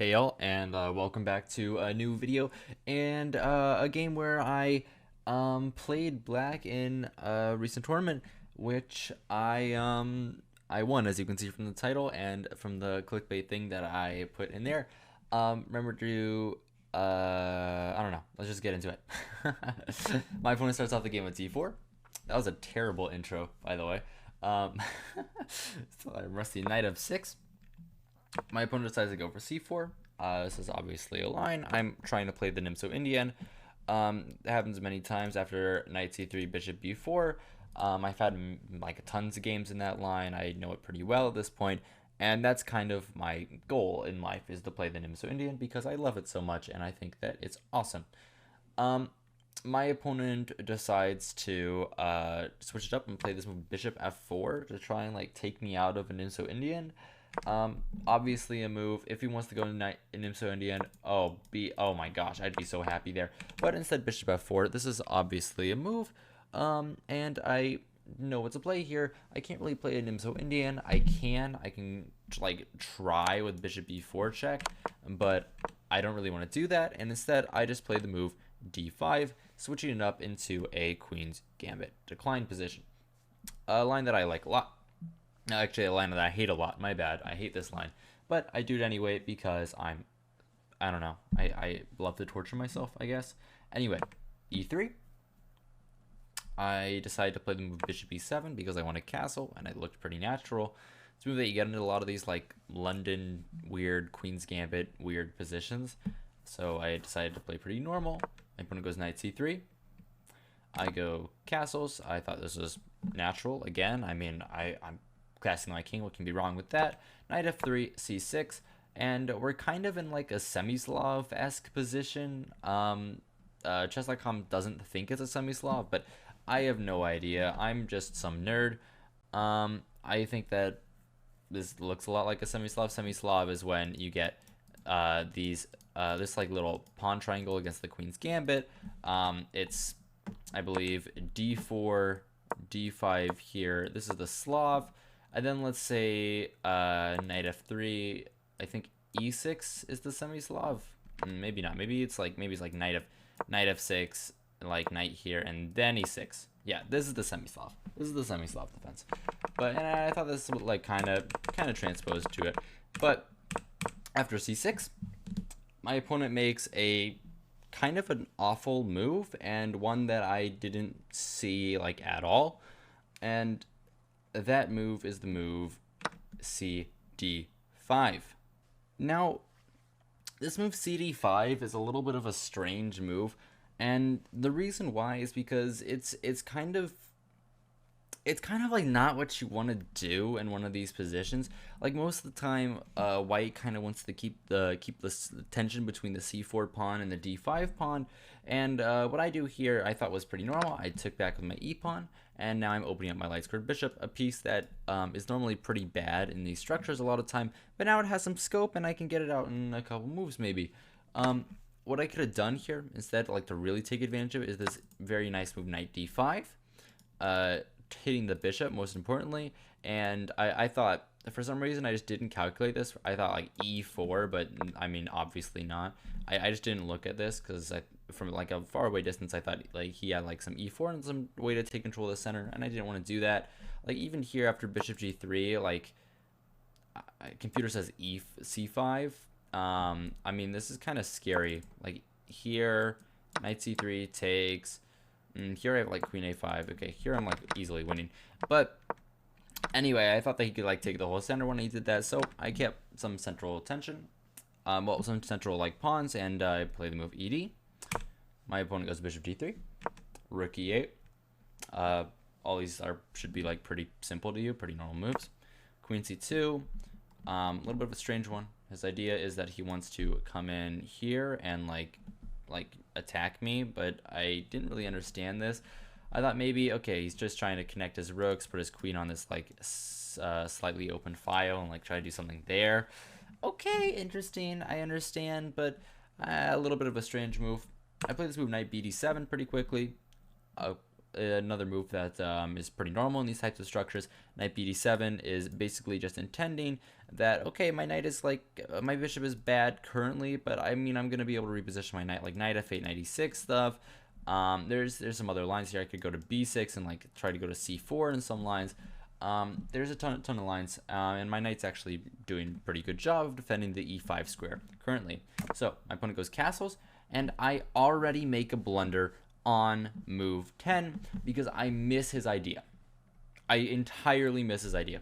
Hey y'all, and welcome back to a new video and a game where I played black in a recent tournament, which I won, as you can see from the title and from the clickbait thing that I put in there. Remember to I don't know. Let's just get into it. My opponent starts off the game with d4. That was a terrible intro, by the way. Um, so I rusty knight of 6. My opponent decides to go for c4. This is obviously a line. I'm trying to play the Nimso Indian. It happens many times after knight c3, bishop b4. I've had like tons of games in that line. I know it pretty well at this point, and that's kind of my goal in life, is to play the Nimso Indian because I love it so much and I think that it's awesome. Um, my opponent decides to switch it up and play this move bishop f4 to try and like take me out of an Nimso Indian. Obviously a move if he wants to go to knight Nimso Indian. Oh my gosh, I'd be so happy there. But instead bishop f4. This is obviously a move. And I know what to play here. I can't really play a Nimso Indian. I can like try with bishop b4 check, but I don't really want to do that. And instead I just play the move d5, switching it up into a queen's gambit decline position. A line that I like a lot. Actually, a line that I hate a lot. My bad. I hate this line. But I do it anyway because I don't know. I love to torture myself, I guess. Anyway, e3. I decided to play the move bishop e7 because I want a castle and it looked pretty natural. It's a move that you get into a lot of these like London weird Queen's Gambit weird positions. So I decided to play pretty normal. My opponent goes knight c3. I go castles. I thought this was natural. Again, I mean, I'm casting my king. What can be wrong with that? Knight f3, c6, and we're kind of in like a semi-Slav-esque position. Chess.com doesn't think it's a semi-Slav, but I have no idea. I'm just some nerd. I think that this looks a lot like a semi-Slav. Semi-Slav is when you get this like little pawn triangle against the queen's gambit. It's, I believe, d4, d5 here. This is the Slav. And then let's say knight f3. I think e6 is the semi-Slav. Maybe not. Maybe it's like knight f6, like knight here, and then e6. Yeah, this is the semi-Slav. This is the semi-Slav defense. But and I thought this would like kind of transposed to it. But after c6, my opponent makes a kind of an awful move and one that I didn't see like at all. And that move is the move cd5. Now, this move cd5 is a little bit of a strange move, and the reason why is because it's kind of like not what you want to do in one of these positions. Like most of the time, white kind of wants to keep the tension between the c4 pawn and the d5 pawn. And what I do here, I thought was pretty normal. I took back with my e pawn, and now I'm opening up my light squared bishop, a piece that is normally pretty bad in these structures a lot of time, but now it has some scope, and I can get it out in a couple moves maybe. What I could have done here instead, like to really take advantage of it, is this very nice move knight d5. Hitting the bishop most importantly, and I thought for some reason I just didn't calculate this. I thought like e4, but I mean obviously not. I just didn't look at this because from like a far away distance I thought like he had like some e4 and some way to take control of the center, and I didn't want to do that. Like even here after bishop g3, like computer says c5. I mean this is kind of scary. Like here knight c3 takes. Here I have like queen a5. Okay, here I'm like easily winning. But anyway, I thought that he could like take the whole center when he did that, so I kept some central tension. Well, some central like pawns, and I play the move ed. My opponent goes bishop d3, rook e8. All these should be like pretty simple to you, pretty normal moves. Queen c2, a little bit of a strange one. His idea is that he wants to come in here and like attack me, but I didn't really understand this. I thought maybe, okay, he's just trying to connect his rooks, put his queen on this like slightly open file and like try to do something there. Okay, interesting, I understand, but a little bit of a strange move. I played this move knight bd7 pretty quickly. another move that is pretty normal in these types of structures. Knight bd7 is basically just intending that, okay, my knight is like, my bishop is bad currently, but I mean, I'm going to be able to reposition my knight, like knight f8, knight e6 stuff. There's some other lines here. I could go to b6 and like try to go to c4 in some lines. There's a ton of lines, and my knight's actually doing a pretty good job of defending the e5 square currently. So my opponent goes castles, and I already make a blunder on move 10 because I miss his idea. I entirely miss his idea.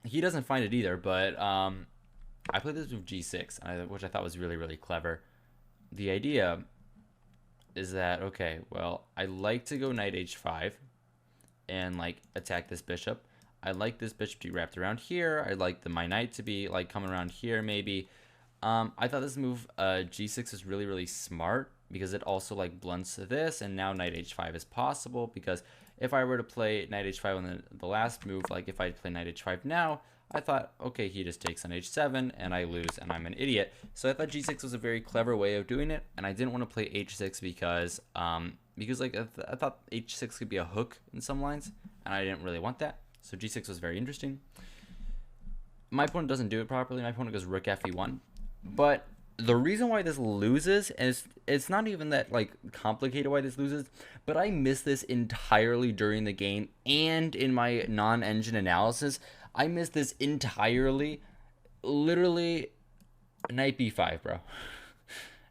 He doesn't find it either, but I played this move g6, which I thought was really, really clever. The idea is that, okay, well, I like to go knight h5 and like attack this bishop. I like this bishop to be wrapped around here. I'd like my knight to be like coming around here maybe. I thought this move g6 is really, really smart because it also like blunts this, and now knight h5 is possible, because if I were to play knight h5 on the last move, like if I play knight h5 now, I thought, okay, he just takes on h7 and I lose and I'm an idiot. So I thought g6 was a very clever way of doing it, and I didn't want to play h6 because like I thought h6 could be a hook in some lines, and I didn't really want that. So g6 was very interesting. My opponent doesn't do it properly. My opponent goes rook fe1. But the reason why this loses is, it's not even that like complicated why this loses, but I missed this entirely during the game and in my non-engine analysis. I missed this entirely. Literally, knight b5, bro.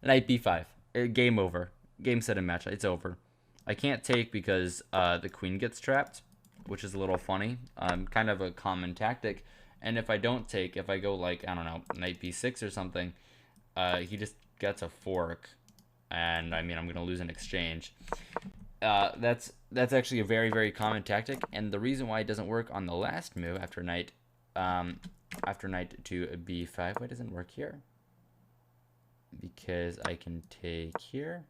Knight b5. Game over. Game, set, and match. It's over. I can't take because the queen gets trapped, which is a little funny. Kind of a common tactic. And if I don't take, if I go like, I don't know, knight b6 or something, he just gets a fork, and I mean, I'm gonna lose an exchange. That's actually a very, very common tactic, and the reason why it doesn't work on the last move after knight to b5, why doesn't it work here? Because I can take here,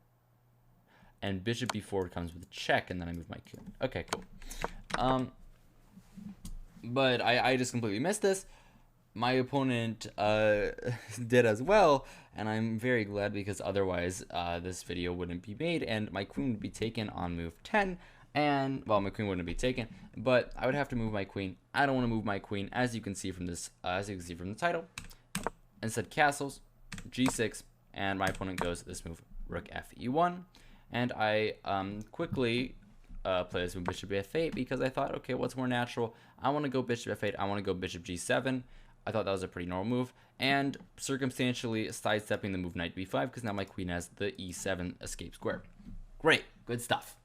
and bishop b4 comes with a check, and then I move my king. Okay, cool. But I just completely missed this. My opponent did as well, and I'm very glad, because otherwise this video wouldn't be made, and my queen would be taken on move 10. And, well, my queen wouldn't be taken, but I would have to move my queen. I don't want to move my queen, as you can see from this, as you can see from the title. Instead, castles, g6, and my opponent goes this move, rook fe1, and I quickly play this move bishop f8, because I thought, okay, what's more natural? I want to go bishop f8. I want to go bishop g7. I thought that was a pretty normal move, and circumstantially sidestepping the move knight b5, because now my queen has the e7 escape square. Great, good stuff.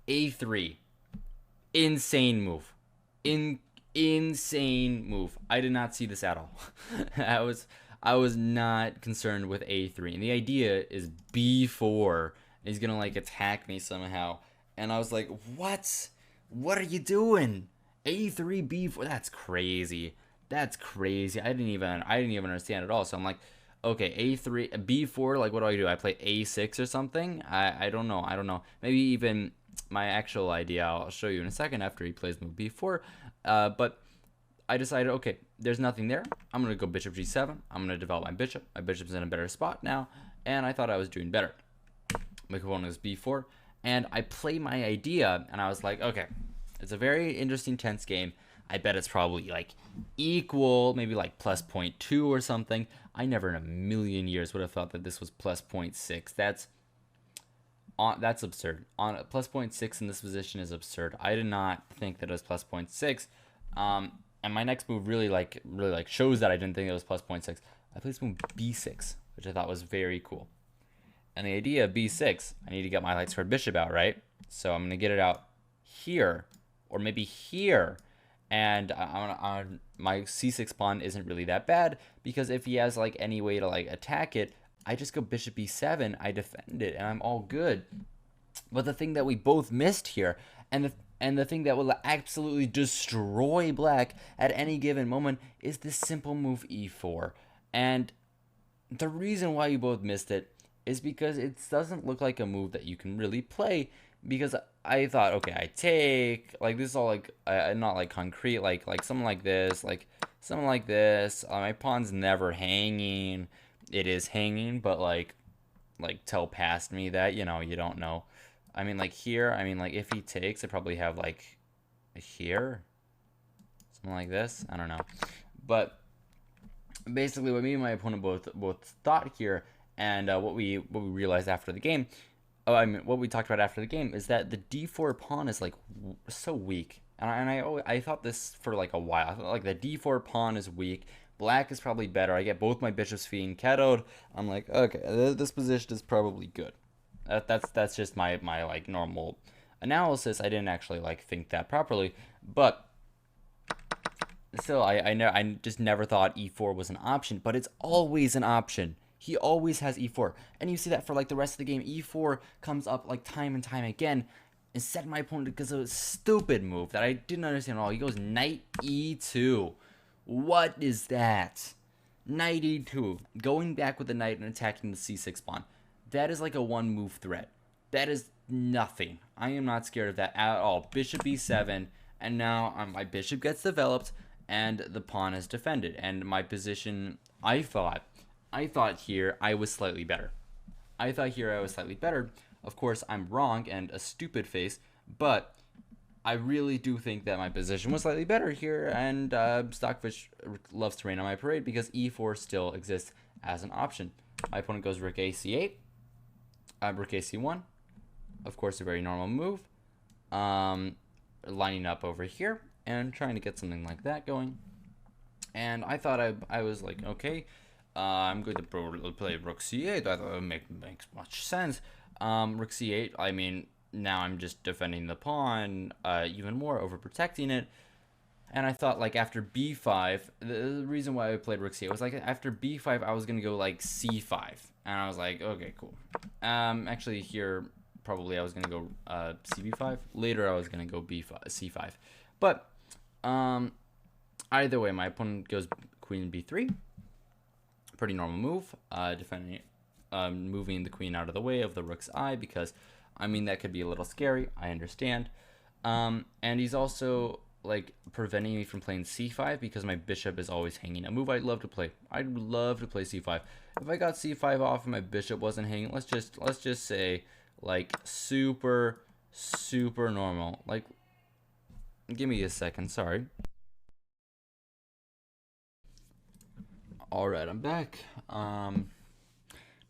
a3, insane move, insane move. I did not see this at all. I was not concerned with a3, and the idea is b4. He's gonna like attack me somehow. And I was like, what? What are you doing? A3, B4, that's crazy. That's crazy. I didn't even understand at all. So I'm like, okay, A3, B4, like what do? I play A6 or something? I don't know. Maybe even my actual idea, I'll show you in a second after he plays move B4. But I decided, okay, there's nothing there. I'm going to go bishop G7. I'm going to develop my bishop. My bishop's in a better spot now. And I thought I was doing better. My opponent is B4. And I play my idea, and I was like, okay, it's a very interesting, tense game. I bet it's probably like equal, maybe like plus 0.2 or something. I never in a million years would have thought that this was plus 0.6. That's absurd. On plus 0.6 in this position is absurd. I did not think that it was plus 0.6. And my next move really shows that I didn't think it was plus 0.6. I played this move b6, which I thought was very cool. And the idea of b6, I need to get my light squared bishop out, right? So I'm going to get it out here, or maybe here. And my c6 pawn isn't really that bad, because if he has like any way to like attack it, I just go bishop b7, I defend it, and I'm all good. But the thing that we both missed here, and the thing that will absolutely destroy black at any given moment, is this simple move e4. And the reason why you both missed it is because it doesn't look like a move that you can really play, because I thought, okay, I take, like, this is all like not like concrete, like something like this, my pawn's never hanging. It is hanging, but like like tell past me that, you know, you don't know. I mean, like here, I mean, like if he takes, I probably have like here, something like this. I don't know, but basically, what me and my opponent both thought here, and what we realized after the game, I mean, what we talked about after the game is that the d4 pawn is like so weak, and I thought this for like a while. I thought like the d4 pawn is weak. Black is probably better. I get both my bishops being kettled. I'm like, okay, this position is probably good. That's just my like normal analysis. I didn't actually like think that properly, but still, I just never thought e4 was an option, but it's always an option. He always has e4, and you see that for like the rest of the game. E4 comes up like time and time again, and set my opponent because of a stupid move that I didn't understand at all. He goes knight e2. What is that? Knight e2, going back with the knight and attacking the c6 pawn. That is like a one move threat. That is nothing. I am not scared of that at all. Bishop e7, and now my bishop gets developed and the pawn is defended, and my position, I thought here I was slightly better. I thought here I was slightly better. Of course, I'm wrong and a stupid face, but I really do think that my position was slightly better here, and Stockfish loves to rain on my parade because e4 still exists as an option. My opponent goes rook a c8, rook a c1. Of course, a very normal move. Lining up over here and trying to get something like that going. And I thought I was like, okay, I'm going to play rook c8. I thought it makes much sense. Rook c8, I mean, now I'm just defending the pawn even more, overprotecting it. And I thought, like, after b5, the reason why I played rook c8 was, like, after b5, I was going to go, like, c5. And I was like, okay, cool. Actually, here, probably I was going to go cb5. Later, I was going to go b5, c5. But either way, my opponent goes queen b3. Pretty normal move. Defending, moving the queen out of the way of the rook's eye because, I mean, that could be a little scary. I understand. And he's also like preventing me from playing c5 because my bishop is always hanging. A move I'd love to play. I'd love to play c5. If I got c5 off and my bishop wasn't hanging, let's just say like super normal. Like, give me a second. Sorry. All right, I'm back. So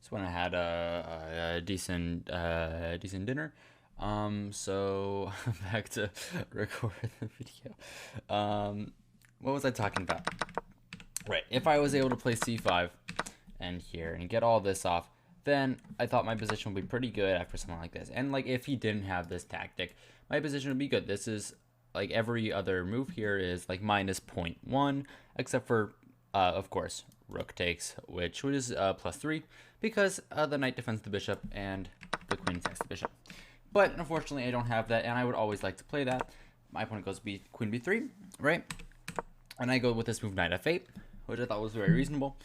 when I had a decent dinner. So back to record the video. What was I talking about? Right, if I was able to play c5 and here and get all this off, then I thought my position would be pretty good after something like this. And like if he didn't have this tactic, my position would be good. This is like every other move here is like minus 0.1, except for of course rook takes, which is +3 because the knight defends the bishop and the queen attacks the bishop. But unfortunately, I don't have that, and I would always like to play that. My opponent goes queen b3, right? And I go with this move knight f8, which I thought was very reasonable.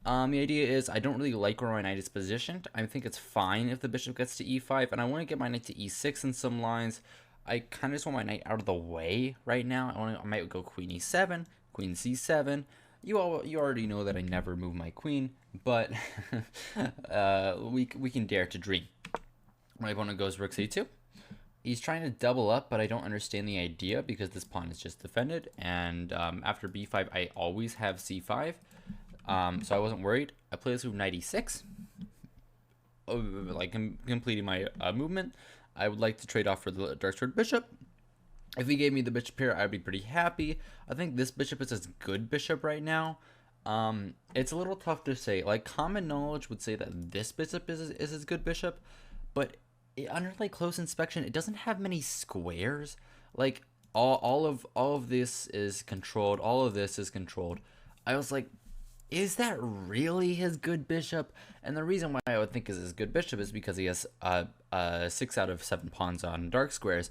The idea is I don't really like where my knight is positioned. I think it's fine if the bishop gets to e5, and I want to get my knight to e6 in some lines. I kind of just want my knight out of the way right now. I might go queen e7, queen c7. You already know that I never move my queen, but we can dare to dream. My opponent goes rook c2. He's trying to double up, but I don't understand the idea because this pawn is just defended. And after b5, I always have c5, so I wasn't worried. I play this move knight e6, like completing my movement. I would like to trade off for the dark squared bishop. If he gave me the bishop here, I'd be pretty happy. I think this bishop is a good bishop right now. It's a little tough to say. Like, common knowledge would say that this bishop is a good bishop, but under like close inspection, it doesn't have many squares. Like all of this is controlled. All of this is controlled. I was like, is that really his good bishop? And the reason why I would think is his good bishop is because he has 6 out of 7 pawns on dark squares.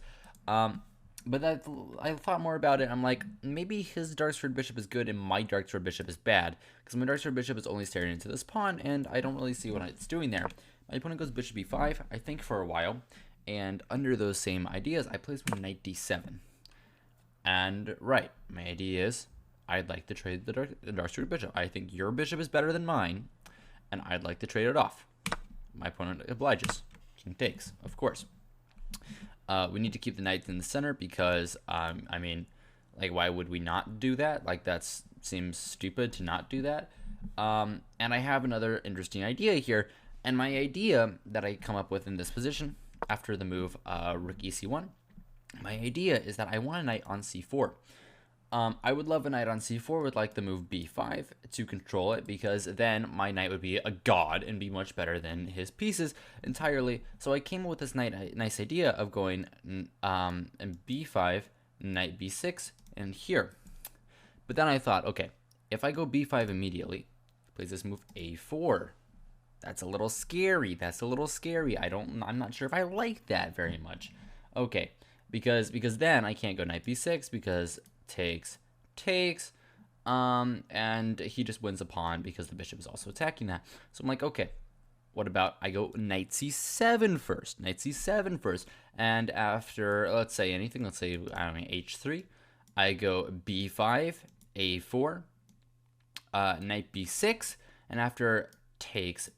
But I thought more about it. I'm like, maybe his dark squared bishop is good and my dark squared bishop is bad, because my dark squared bishop is only staring into this pawn, and I don't really see what it's doing there. My opponent goes bishop b5, I think, for a while, and under those same ideas, I play some knight d7. And right, my idea is I'd like to trade the dark squared bishop. I think your bishop is better than mine, and I'd like to trade it off. My opponent obliges. King takes, of course. We need to keep the knights in the center because, I mean, like, why would we not do that? Like, that seems stupid to not do that. And I have another interesting idea here. And my idea that I come up with in this position after the move rook ec1, my idea is that I want a knight on c4. I would love a knight on c4 with like the move b5 to control it, because then my knight would be a god and be much better than his pieces entirely. So I came up with this nice idea of going b5, knight b6, and here. But then I thought, okay, if I go b5 immediately, plays this move a4. That's a little scary. I'm not sure if I like that very much. Okay, because then I can't go knight b6 because takes, and he just wins a pawn because the bishop is also attacking that. So I'm like, okay, what about I go knight c7 first, and after, let's say anything, let's say, I don't know, h3, I go b5, a4, knight b6, and after takes,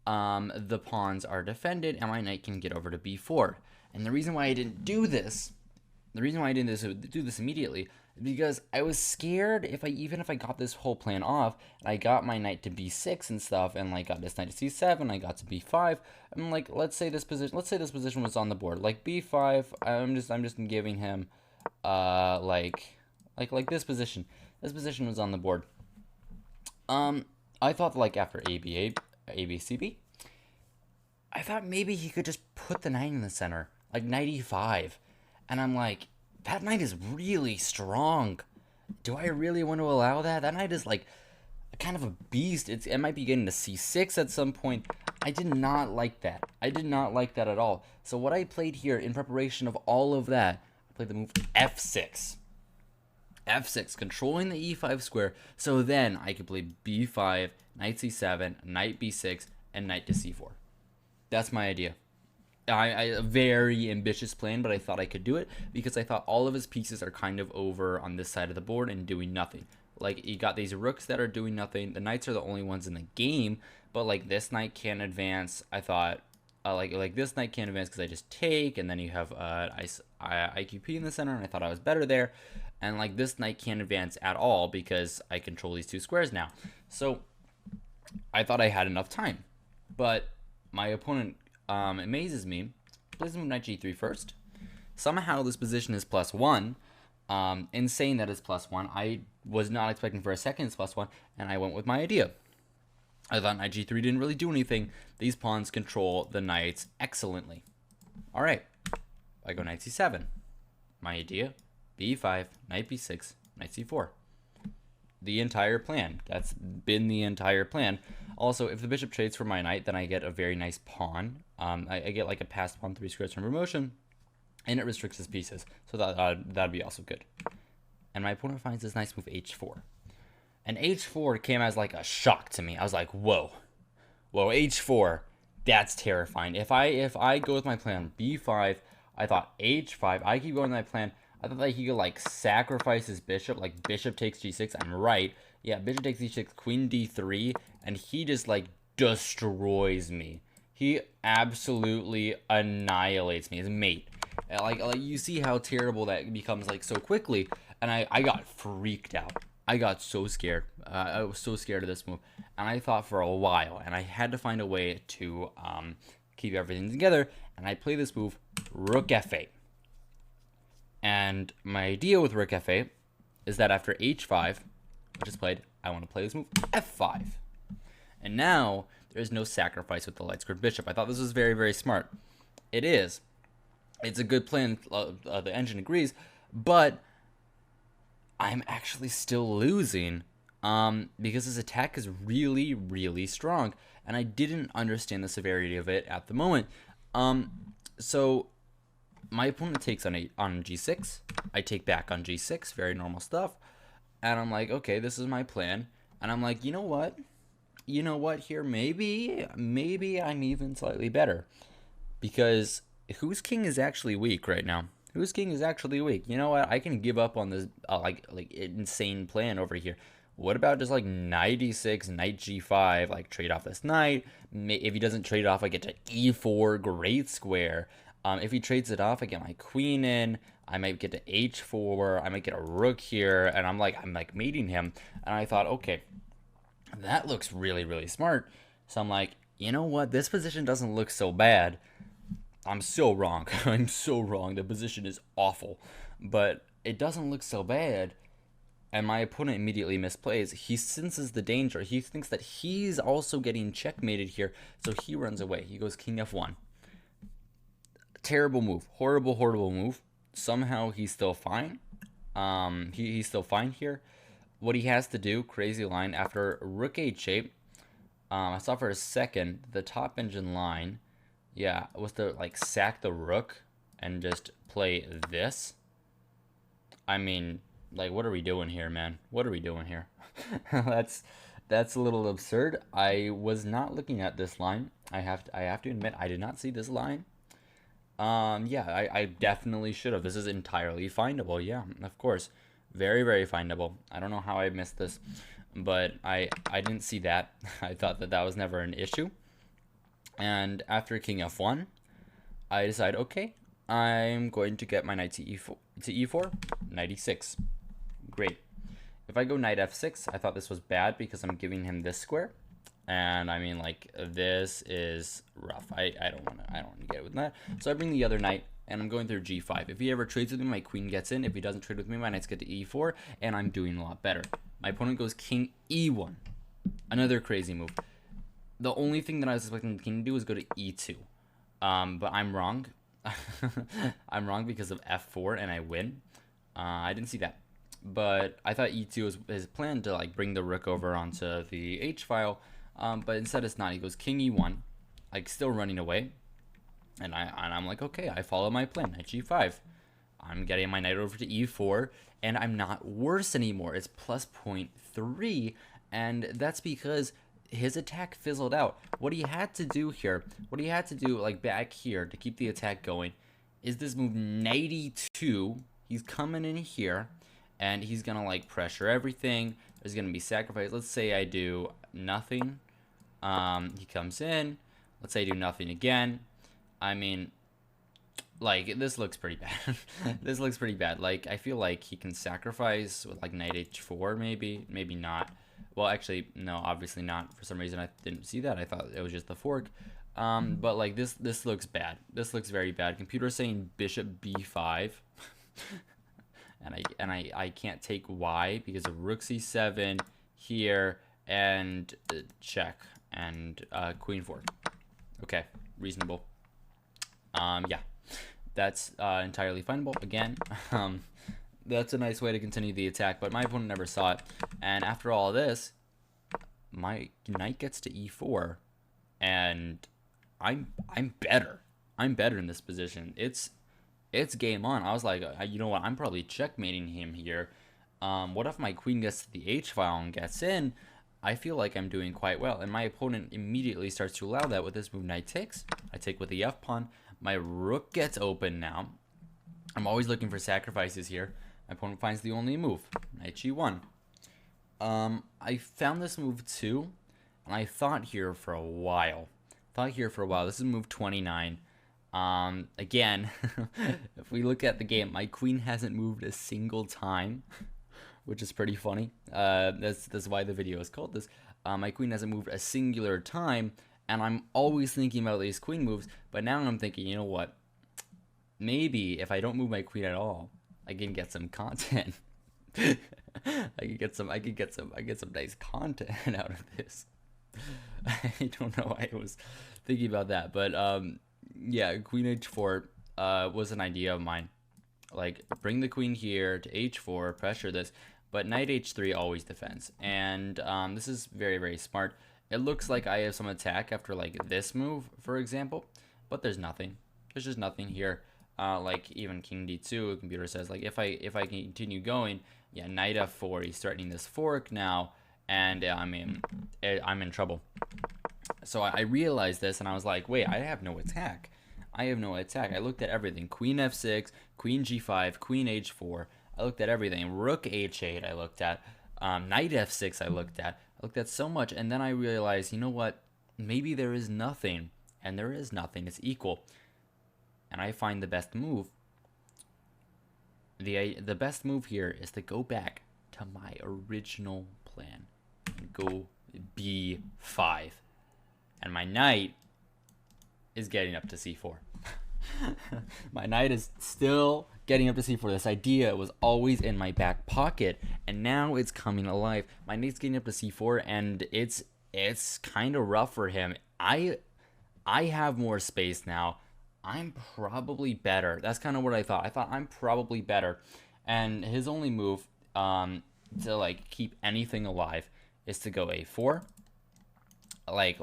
the pawns are defended, and my knight can get over to b4. And the reason why I didn't do this, do this immediately, because I was scared even if I got this whole plan off, and I got my knight to b6 and stuff, and like got this knight to c7, I got to b5. I'm like, let's say this position was on the board, like b5. I'm just giving him, like this position. This position was on the board. I thought like after ABCB, I thought maybe he could just put the knight in the center, like knight e5. And I'm like, that knight is really strong. Do I really want to allow that? That knight is like kind of a beast. It might be getting to c6 at some point. I did not like that. At all. So what I played here in preparation of all of that, I played the move f6. f6, controlling the e5 square, so then I could play b5, knight c7, knight b6, and knight to c4. That's my idea. A very ambitious plan, but I thought I could do it because I thought all of his pieces are kind of over on this side of the board and doing nothing. Like, you got these rooks that are doing nothing. The knights are the only ones in the game, but like this knight can't advance. I thought like this knight can't advance because I just take, and then you have IQP in the center, and I thought I was better there. And like this knight can't advance at all because I control these two squares now. So I thought I had enough time, but my opponent amazes me. Plays move knight g3 first. Somehow this position is +1. Insane that it's +1. I was not expecting for a second it's +1, and I went with my idea. I thought knight g3 didn't really do anything. These pawns control the knights excellently. All right, I go knight c7. My idea, b5, knight b6, knight c4. The entire plan. That's been the entire plan. Also, if the bishop trades for my knight, then I get a very nice pawn. I get like a passed pawn 3 squares from promotion, and it restricts his pieces. So that'd be also good. And my opponent finds this nice move h4. And h4 came as like a shock to me. I was like, whoa, h4, that's terrifying. If I go with my plan b5, I thought h5. I keep going with my plan. I thought that he could like sacrifice his bishop, like bishop takes g6. I'm right. Yeah, bishop takes g6, queen d3, and he just like destroys me. He absolutely annihilates me, his mate. Like you see how terrible that becomes like so quickly, and I got freaked out. I got so scared. I was so scared of this move, and I thought for a while, and I had to find a way to keep everything together, and I play this move, rook f8. And my idea with rook f8 is that after h5, which is played, I want to play this move, f5. And now, there's no sacrifice with the light squared bishop. I thought this was very, very smart. It is. It's a good plan, the engine agrees, but I'm actually still losing because his attack is really, really strong, and I didn't understand the severity of it at the moment. So my opponent takes on g6. I take back on g6, very normal stuff. And I'm like, okay, this is my plan. And I'm like, you know what? Here, maybe I'm even slightly better. Because whose king is actually weak right now? Whose king is actually weak? You know what? I can give up on this like insane plan over here. What about just like knight e6, knight g5, like trade off this knight? If he doesn't trade it off, I get to e4, great square. If he trades it off, I get my queen in. I might get to h4. I might get a rook here, and I'm like mating him. And I thought, okay, that looks really, really smart. So I'm like, you know what? This position doesn't look so bad. I'm so wrong. I'm so wrong. The position is awful, but it doesn't look so bad. And my opponent immediately misplays. He senses the danger. He thinks that he's also getting checkmated here, so he runs away. He goes king f1. Terrible move. Horrible, horrible move. Somehow he's still fine. He's still fine here. What he has to do, crazy line, after rook h8, I saw for a second the top engine line, yeah, was to like sack the rook and just play this. I mean, like, what are we doing here, man? What are we doing here? That's a little absurd. I was not looking at this line. I have to admit I did not see this line. Yeah, I definitely should have. This is entirely findable. Yeah, of course. Very, very findable. I don't know how I missed this, but I didn't see that. I thought that was never an issue. And after king f1, I decide, okay, I'm going to get my knight to e4, knight e6. Great. If I go knight f6, I thought this was bad because I'm giving him this square. And I mean, like, this is rough. I don't want to get with that. So I bring the other knight, and I'm going through g5. If he ever trades with me, my queen gets in. If he doesn't trade with me, my knights get to e4, and I'm doing a lot better. My opponent goes king e1. Another crazy move. The only thing that I was expecting the king to do was go to e2. But I'm wrong. I'm wrong because of f4, and I win. I didn't see that. But I thought e2 was his plan to like bring the rook over onto the h file. But instead it's not. He goes king e1, like still running away. And I'm like, okay, I follow my plan. Knight g5. I'm getting my knight over to e4, and I'm not worse anymore. It's plus 0.3, and that's because his attack fizzled out. What he had to do here, like back here to keep the attack going, is this move knight e2. He's coming in here, and he's gonna like pressure everything. There's gonna be sacrifice. Let's say I do nothing. He comes in. Let's say I do nothing again. I mean, like, this looks pretty bad. This looks pretty bad. Like, I feel like he can sacrifice with like knight h4, maybe not. Well, actually, no, obviously not. For some reason, I didn't see that. I thought it was just the fork. But like this looks bad. This looks very bad. Computer's saying bishop b5. and I can't take y because of rook c7 here and check and queen 4. Okay, reasonable. Yeah, that's entirely findable. Again, that's a nice way to continue the attack, but my opponent never saw it. And after all this, my knight gets to e4, and I'm better. I'm better in this position. It's game on. I was like, you know what? I'm probably checkmating him here. What if my queen gets to the h file and gets in? I feel like I'm doing quite well, and my opponent immediately starts to allow that with this move. Knight takes. I take with the f pawn. My rook gets open now. I'm always looking for sacrifices here. My opponent finds the only move. Knight g1. I found this move too, and I thought here for a while. This is move 29. Again, if we look at the game, my queen hasn't moved a single time, which is pretty funny. That's why the video is called this. My queen hasn't moved a singular time, and I'm always thinking about these queen moves, but now I'm thinking, you know what? Maybe if I don't move my queen at all, I can get some content. I could get some nice content out of this. I don't know why I was thinking about that, but yeah, queen h4 was an idea of mine. Like, bring the queen here to h4, pressure this, but knight h3 always defends. And this is very, very smart. It looks like I have some attack after like this move, for example, but there's nothing. There's just nothing here. Like even king d2, the computer says like if I continue going, yeah, knight f4, he's threatening this fork now, and I'm in trouble. So I realized this, and I was like, wait, I have no attack. I looked at everything. Queen f6, queen g5, queen h4. I looked at everything. Rook h8 I looked at. Knight f6 I looked at so much, and then I realized, you know what, maybe there is nothing, and there is nothing, it's equal. And I find the best move, the best move here is to go back to my original plan and go b5, and my knight is getting up to c4. My knight is still getting up to c4. This idea was always in my back pocket, and now it's coming alive. My knight's getting up to c4, and it's kind of rough for him. I have more space now. I'm probably better. That's kind of what I thought. I thought I'm probably better, and his only move to like keep anything alive is to go a4. Like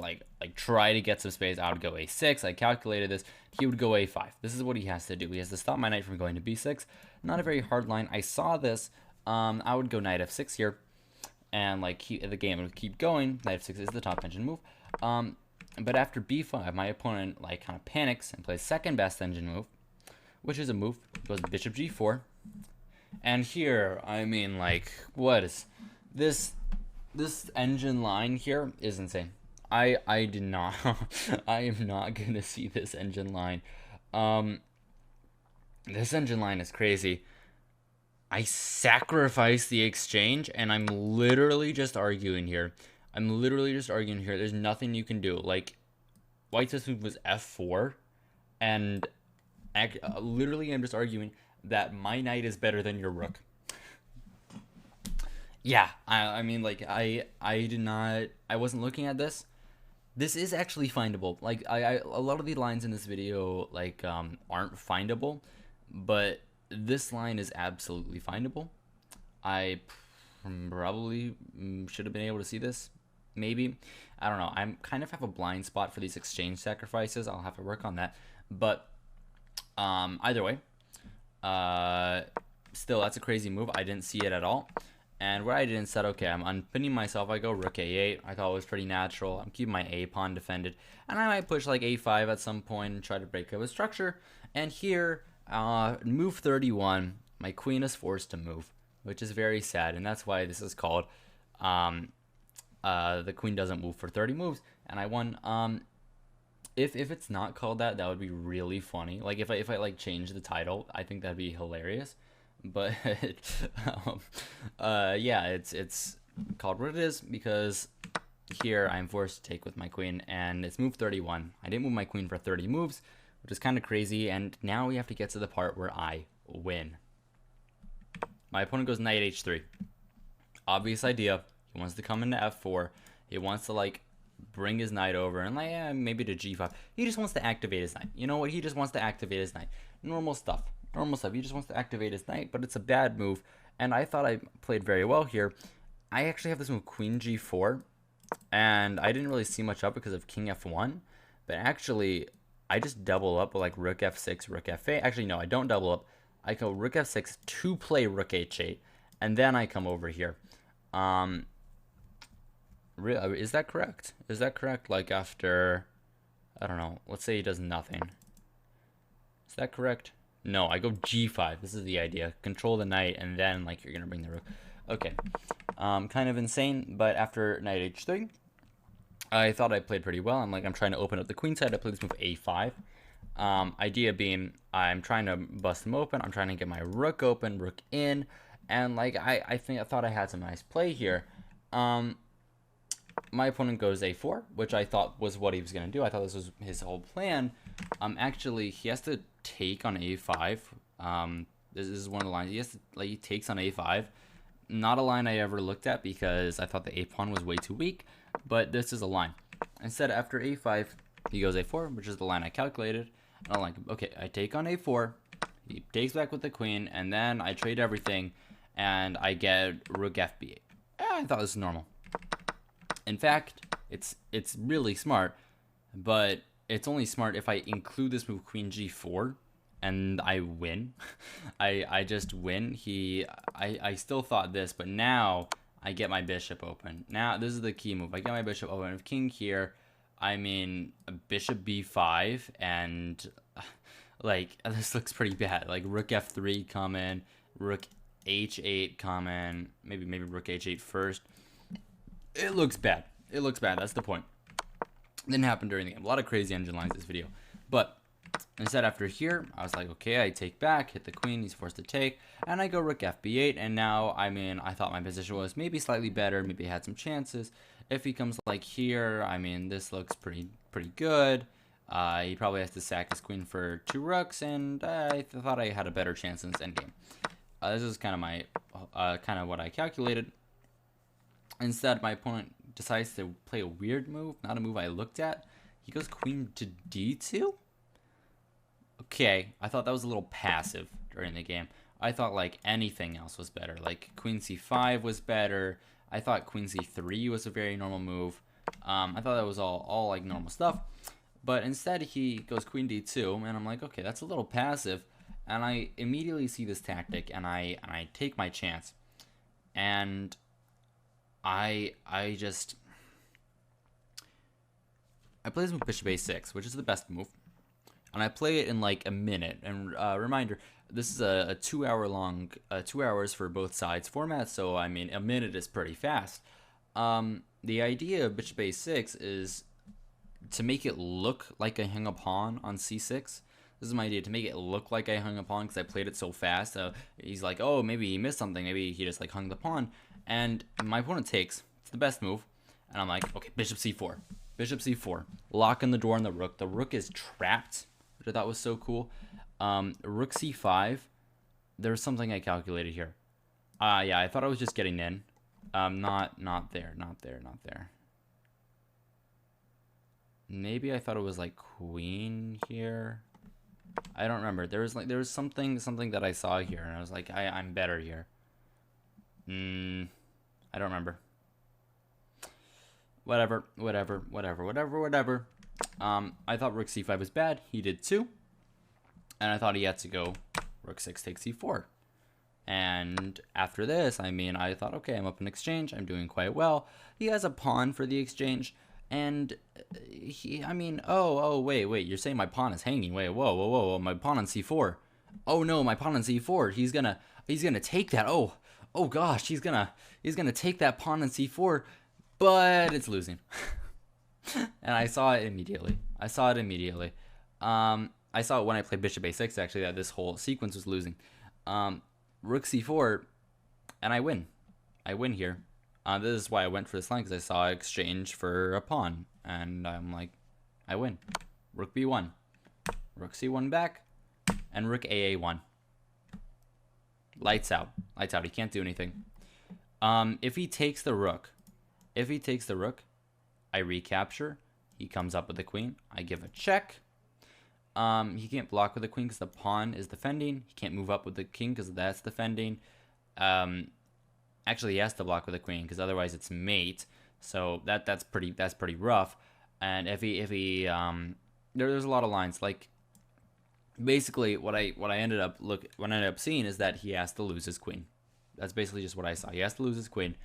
try to get some space. I would go a6. I calculated this. He would go a5. This is what he has to do. He has to stop my knight from going to b6. Not a very hard line. I saw this. I would go knight f6 here, and like the game would keep going. Knight f6 is the top engine move. But after b5, my opponent like kind of panics and plays second best engine move, which is a move. Goes bishop g4, and here, I mean, like, what is this? This engine line here is insane. I did not. I am not gonna see this engine line. This engine line is crazy. I sacrificed the exchange, and I'm literally just arguing here. There's nothing you can do. Like, white's best move was f4, and literally I'm just arguing that my knight is better than your rook. Yeah, I mean, like, I wasn't looking at this. This is actually findable. Like, a lot of the lines in this video, like, aren't findable, but this line is absolutely findable. I probably should have been able to see this. Maybe. I don't know. I kind of have a blind spot for these exchange sacrifices. I'll have to work on that. But either way, still, that's a crazy move. I didn't see it at all. And what I did instead, okay, I'm unpinning myself. I go rook a8. I thought it was pretty natural. I'm keeping my a pawn defended. And I might push like a5 at some point and try to break up a structure. And here, move 31, my queen is forced to move, which is very sad. And that's why this is called the queen doesn't move for 30 moves. And I won. If it's not called that, that would be really funny. Like, if I like change the title, I think that'd be hilarious. But yeah, it's called what it is because here I'm forced to take with my queen, and it's move 31. I didn't move my queen for 30 moves, which is kind of crazy, and now we have to get to the part where I win. My opponent goes knight h3. Obvious idea. He wants to come into f4. He wants to like bring his knight over and like maybe to g5. He just wants to activate his knight. You know what? He just wants to activate his knight. Normal stuff. He just wants to activate his knight, but it's a bad move. And I thought I played very well here. I actually have this move queen g4, and I didn't really see much up because of king f1. But actually, I just double up with like rook f6, rook f8. Actually, no, I don't double up. I go rook f6 to play rook h8, and then I come over here. Is that correct? Is that correct? Like after, I don't know. Let's say he does nothing. Is that correct? No, I go g5. This is the idea. Control the knight, and then like you're gonna bring the rook. Okay, kind of insane. But after knight h3, I thought I played pretty well. I'm trying to open up the queen side. I played this move a5. Idea being, I'm trying to bust him open. I'm trying to get my rook open, rook in, and like I thought I had some nice play here. My opponent goes a4, which I thought was what he was gonna do. I thought this was his whole plan. Actually, he has to take on a5. This is one of the lines. He takes on a5. Not a line I ever looked at because I thought the a pawn was way too weak, but this is a line. Instead, after a5, he goes a4, which is the line I calculated. And I'm like, okay, I take on a4. He takes back with the queen, and then I trade everything, and I get rook fb8. I thought this was normal. In fact, it's really smart, but it's only smart if I include this move queen g4 and I win. I just win. I still thought this, but now I get my bishop open. Now this is the key move. I get my bishop open. If king here, I mean bishop b5, and like this looks pretty bad. Like rook f3 come in, rook h8 coming, maybe rook h8 first. It looks bad. It looks bad. That's the point. Didn't happen during the game. A lot of crazy engine lines this video. But instead, after here, I was like, okay, I take back, hit the queen, he's forced to take, and I go rook fb8, and now, I mean, I thought my position was maybe slightly better, maybe I had some chances. If he comes like here, I mean, this looks pretty good. He probably has to sack his queen for 2 rooks, and I thought I had a better chance in this endgame. This is kind of my, kind of what I calculated. Instead, my opponent decides to play a weird move, not a move I looked at. He goes queen to d2? Okay, I thought that was a little passive during the game. I thought like anything else was better. Like queen c5 was better. I thought queen c3 was a very normal move. I thought that was all like normal stuff. But instead he goes queen d2, and I'm like, okay, that's a little passive. And I immediately see this tactic, and I take my chance. And I play this move bishop a6, which is the best move. And I play it in like a minute. And reminder, this is a 2 hour long, 2 hours for both sides format. So I mean, a minute is pretty fast. The idea of bishop a6 is to make it look like I hung a pawn on c6. This is my idea, to make it look like I hung a pawn because I played it so fast. He's like, oh, maybe he missed something. Maybe he just like hung the pawn. And my opponent takes. It's the best move. And I'm like, okay, bishop c4. Bishop c4. Locking the door on the rook. The rook is trapped, which I thought was so cool. Rook c5. There's something I calculated here. Yeah, I thought I was just getting in. Not there. Maybe I thought it was like queen here. I don't remember. There was something that I saw here, and I was like, I'm better here. I don't remember. Whatever. I thought rook c5 was bad. He did too. And I thought he had to go rook 6 takes c4. And after this, I mean, I thought, okay, I'm up in exchange. I'm doing quite well. He has a pawn for the exchange. And I mean, wait, you're saying my pawn is hanging. Wait, whoa, my pawn on c4. Oh no, my pawn on c4. He's gonna take that. Oh gosh, he's gonna take that pawn on c4, but it's losing. And I saw it immediately. I saw it when I played bishop a6, actually, that this whole sequence was losing. Rook c4, and I win. I win here. This is why I went for this line, because I saw exchange for a pawn, and I'm like, I win. Rook b1, rook c1 back, and rook aa1. Lights out. Lights out. He can't do anything. If he takes the rook, I recapture. He comes up with the queen. I give a check. He can't block with the queen because the pawn is defending. He can't move up with the king because that's defending. Actually, he has to block with the queen because otherwise it's mate. So that's pretty rough. And if he there's a lot of lines. Like basically what I ended up seeing is that he has to lose his queen. That's basically just what I saw. He has to lose his queen,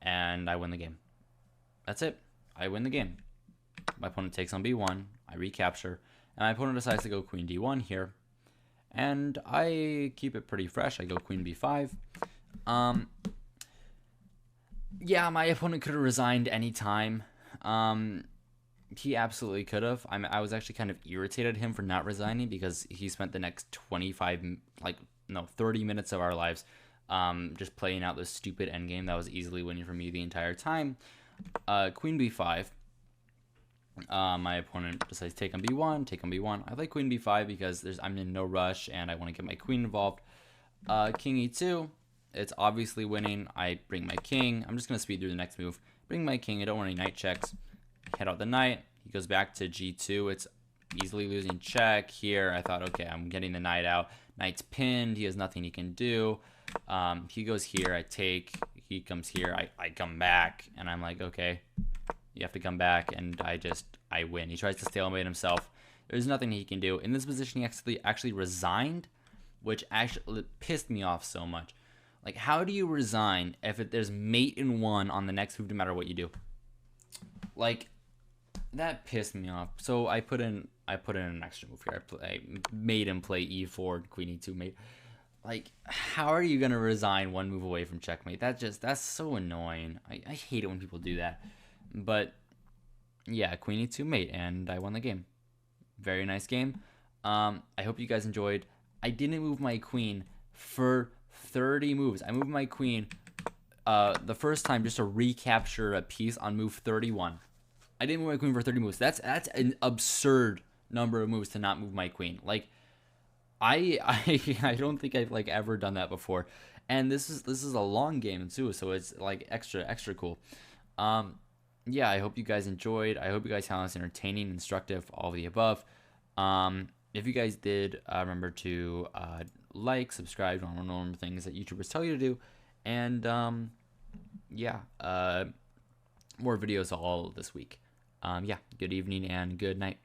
and I win the game. That's it. I win the game. My opponent takes on b1. I recapture. And my opponent decides to go queen d1 here. And I keep it pretty fresh. I go queen b5. Yeah, my opponent could have resigned any time. He absolutely could have. I was actually kind of irritated at him for not resigning because he spent the next 30 minutes of our lives just playing out this stupid endgame that was easily winning for me the entire time. Queen b5. My opponent decides to take on b1, I play queen b5 because I'm in no rush and I want to get my queen involved. King e2, it's obviously winning. I bring my king. I'm just going to speed through the next move. Bring my king. I don't want any knight checks. Head out the knight. He goes back to g2. It's easily losing check. Here, I thought, okay, I'm getting the knight out. Knight's pinned. He has nothing he can do. He goes here. I take. He comes here. I come back. And I'm like, okay, you have to come back. And I win. He tries to stalemate himself. There's nothing he can do. In this position, he actually resigned, which actually pissed me off so much. Like, how do you resign if there's mate in one on the next move no matter what you do? Like, that pissed me off. So I put in an extra move here. I made him play e4, queen e2 mate. Like, how are you gonna resign one move away from checkmate? That's so annoying. I hate it when people do that. But yeah, queen e2 mate, and I won the game. Very nice game. I hope you guys enjoyed. I didn't move my queen for 30 moves. I moved my queen the first time just to recapture a piece on move 31. I didn't move my queen for 30 moves. That's an absurd number of moves to not move my queen. Like, I don't think I've like ever done that before. And this is a long game too, so it's like extra cool. Um yeah, I hope you guys enjoyed. I hope you guys found this entertaining, instructive, all of the above. If you guys did, remember to like, subscribe, normal things that YouTubers tell you to do, and yeah, more videos all this week. Yeah, good evening and good night.